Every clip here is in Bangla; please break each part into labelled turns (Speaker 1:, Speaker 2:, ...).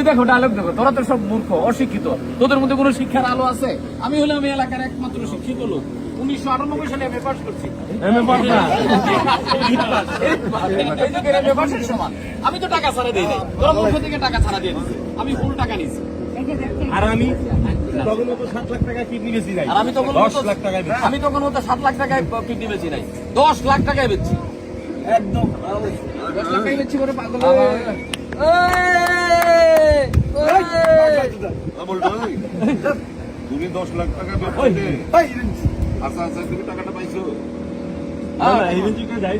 Speaker 1: তুই দেখো ডায়লগ দেখো, তোরা তো সব মূর্খ অশিক্ষিত, তোদের মধ্যে কোনো শিক্ষার আলো আছে? আমি হলাম এই এলাকার একমাত্র শিক্ষিত লোক। 1998 সালে এমএ পাস করছি। আমি তো টাকা ছাড়া দিই নাই, তোরা মূর্খ থেকে টাকা ছাড়া দিয়ে দিচ্ছি, আমি ফুল টাকা নিচ্ছি।
Speaker 2: আর আমি তখন তো 7 লাখ টাকা কিডনি বেশি নাই,
Speaker 1: আর আমি তখন
Speaker 2: 10 লাখ টাকায় বেশি।
Speaker 1: আমি তখন 7 লাখ টাকায় কিডনি বেচি নাই, 10 লাখ টাকায় বেচছি।
Speaker 2: একদম
Speaker 1: 10 লাখ টাকায় বেচছি করে পাগল।
Speaker 3: তুমি 10 লাখ টাকা বেতনে আচ্ছা আচ্ছা তুমি টাকাটা পাইছো?
Speaker 2: এই রেঞ্জে কে যাই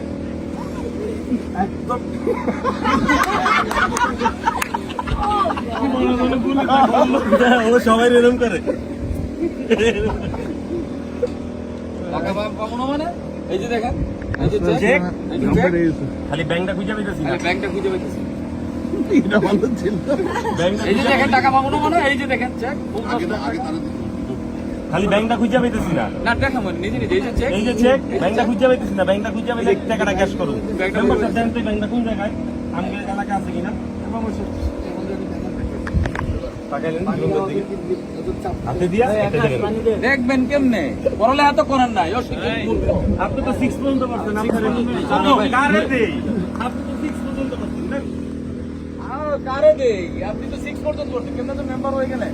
Speaker 2: একদম ও সবাই এরকম করে।
Speaker 1: টাকা পাবো মানে এই যে দেখেন, এই যে চেক, এই যে চেক,
Speaker 2: খালি ব্যাংকটা খুঁজে পেতেছি না,
Speaker 1: ব্যাংকটা খুঁজে পেয়েছি।
Speaker 3: এটা ভালো ছিল।
Speaker 1: এই যে দেখেন টাকা পাবো না মানে এই যে দেখেন চেক,
Speaker 3: আগে আগে তারা
Speaker 2: খালি ব্যাংকটা খুঁজে পেতেছি না,
Speaker 1: না দেখা মানে নিজে নিজে এই যে চেক,
Speaker 2: এই যে চেক ব্যাংকটা খুঁজে পেতেছি না, ব্যাংকটা খুঁজে পেলে টাকাটা ক্যাশ করুন। ব্যাংকটা দেন তো, ব্যাংকটা কোন জায়গায় আমাদের এলাকা আছে কিনা তাকাইলেন হাতে দিয়া একটা দেবেন।
Speaker 1: দেখবেন কেমনে পড়ালেখা তো করেন নাই, অশিক্ষিত মূর্খ।
Speaker 2: আপনি তো 6 পর্যন্ত করছেন, আপনার কারে দেই, আপনি তো 6 পর্যন্ত করছেন না।
Speaker 1: কারে দেই? আপনি তো 6 পর্যন্ত করছেন, কেমনে তো মেম্বার হয়ে গেলেন?